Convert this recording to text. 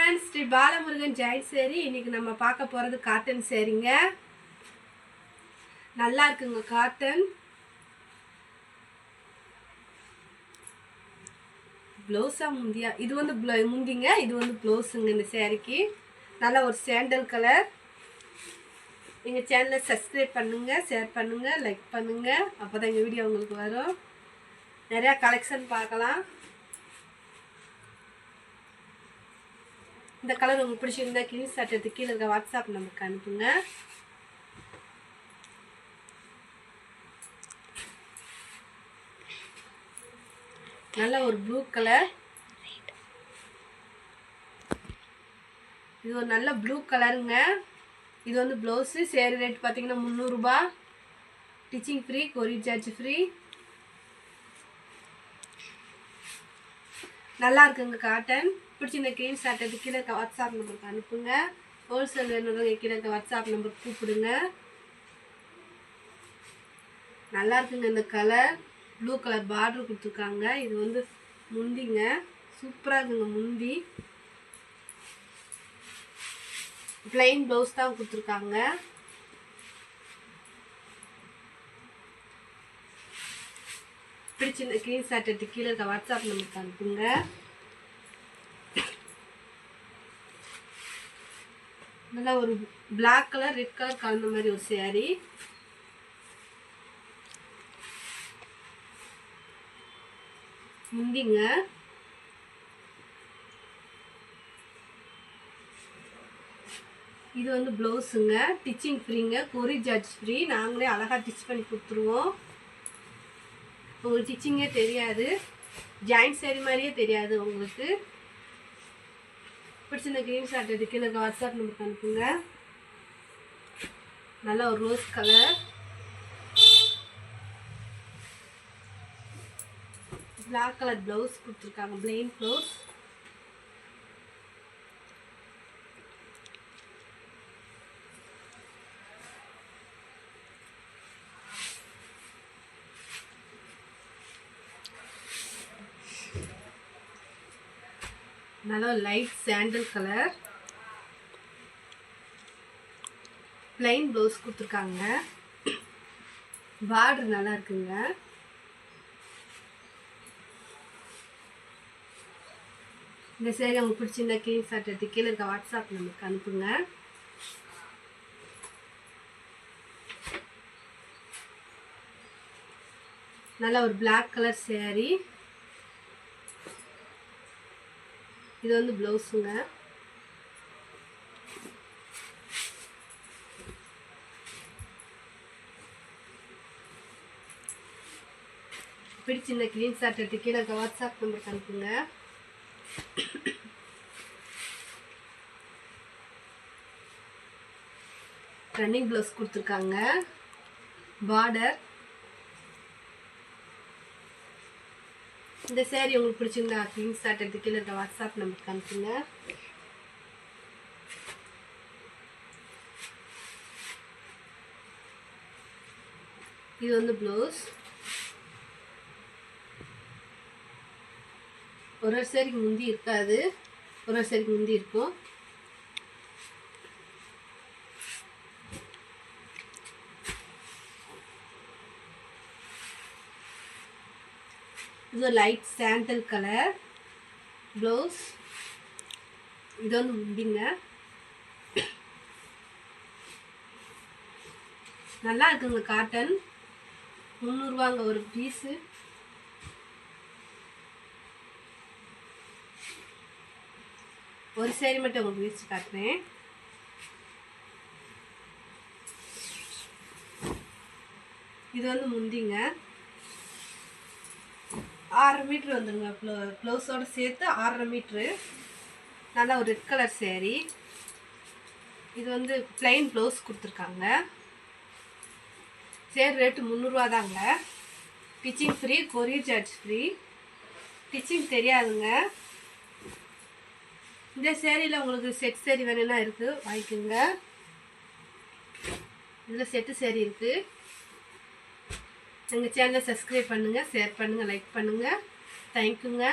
Friends, Sri Balamurugan Joy சேரி. இன்னைக்கு நம்ம பார்க்க போகிறது காட்டன் சேரீங்க. நல்லா இருக்குங்க காட்டன். ப்ளவுஸா முந்தியா? இது வந்து முந்திங்க, இது வந்து ப்ளவுஸுங்க. இந்த சேரீக்கு நல்ல ஒரு சாண்டல் கலர். எங்கள் சேனலை சப்ஸ்கிரைப் பண்ணுங்கள், ஷேர் பண்ணுங்கள், லைக் பண்ணுங்கள். அப்போ தான் எங்கள் வீடியோ உங்களுக்கு வரும். நிறையா கலெக்ஷன் பார்க்கலாம். இந்த கலர் உங்களுக்கு பிடிச்சிருந்தா கிரீன் ஷாட் கீழே இருக்க வாட்ஸ்அப் நம்பருக்கு அனுப்புங்க. நல்ல ஒரு ப்ளூ கலர். இது ஒரு நல்ல ப்ளூ கலருங்க. இது வந்து ப்ளவுஸு. சேரீ ரேட் பார்த்தீங்கன்னா 300 ரூபா. Stitching free, courier charge free. நல்லா இருக்குங்க காட்டன். பிடிச்சிருந்த கிரீன் ஷாட் கீழே இருக்க வாட்ஸ்அப் நம்பருக்கு அனுப்புங்க. ஹோல்சேல் வேணுன்றவங்க கீழே இருக்க வாட்ஸ்அப் நம்பருக்கு கூப்பிடுங்க. நல்லா இருக்குங்க இந்த கலர். ப்ளூ கலர் பார்டர் கொடுத்துருக்காங்க. இது வந்து முந்திங்க. சூப்பராக இருக்குங்க முந்தி. பிளைன் ப்ளவுஸ் தான் கொடுத்துருக்காங்க. பிடிச்சிருந்த கிரீன் ஷாட் கீழே இருக்க வாட்ஸ்அப் நம்பருக்கு அனுப்புங்க. நல்லா ஒரு பிளாக் கலர் ரெட் கலர் கலந்த மாதிரி ஒரு சேரீ. முந்திங்க. இது வந்து ப்ளவுஸுங்க. ஸ்டிச்சிங் ஃப்ரீங்க, கொரியர் சார்ஜ் ஃப்ரீ. நாங்களே அழகாக ஸ்டிச் பண்ணி கொடுத்துருவோம். உங்களுக்கு ஸ்டிச்சிங்கே தெரியாது, ஜாயிண்ட் சேரீ மாதிரியே தெரியாது உங்களுக்கு. பிடிச்சிருந்த கிரீன் ஷாட் கீழே இருக்க வாட்ஸ்அப் நம்பருக்கு அனுப்புங்க. நல்ல ஒரு rose colour. Black colour blouse கொடுத்துருக்காங்க, பிளெயின் ப்ளவுஸ். நல்ல light sandal colour. Plain blouse கொடுத்துருக்காங்க. பார்டர் நல்லா இருக்குங்க. இந்த சேரீ உங்களுக்கு பிடிச்சிருந்தா கிரீன் ஷாட் கீழே இருக்க வாட்ஸ்அப் நம்பருக்கு அனுப்புங்க. நல்ல ஒரு பிளாக் கலர் சேரீ. இது வந்து ப்ளவுஸுங்க. பிடிச்சிருந்த கிரீன் ஷாட் கீழே இருக்க வாட்ஸ்அப் நம்பருக்கு அனுப்புங்க. ரன்னிங் ப்ளவுஸ் கொடுத்துருக்காங்க. பார்டர். இந்த சேரீ உங்களுக்கு பிடிச்சிருந்தா கிரீன் ஷாட் கீழே இருக்க வாட்ஸ்அப் நம்பருக்கு அனுப்புங்க. இது வந்து ப்ளவுஸ். ஒரு சேரீக்கு முந்தி இருக்காது, ஒரு சேரீக்கு முந்தி இருக்கும். இது லைட் சாண்டல் கலர் ப்ளவுஸ். இது வந்து முந்திங்க. நல்லா இருக்குங்க காட்டன். 300 ரூபாங்க ஒரு பீஸு. ஒரு சேரீ மட்டும் உங்களுக்கு விரிச்சு காட்டுறேன். இது வந்து முந்திங்க. 6.5 மீட்ரு வந்துடுங்க. ப்ளவுஸோடு சேர்த்து 6.5 மீட்ரு. நல்லா ஒரு ரெட் கலர் சேரீ. இது வந்து பிளைன் ப்ளவுஸ் கொடுத்துருக்காங்க. சேரீ ரேட்டு 300 ரூபா தாங்க. Stitching free, courier charge free. Stitching தெரியாதுங்க. இந்த சேரீயில் உங்களுக்கு செட் சேரீ வேணும்னா இருக்குது, வாங்கிக்கோங்க. இதில் செட்டு சேரீ இருக்குது. எங்கள் சேனலை சப்ஸ்கிரைப் பண்ணுங்கள், ஷேர் பண்ணுங்கள், லைக் பண்ணுங்கள். தேங்க்யூங்க.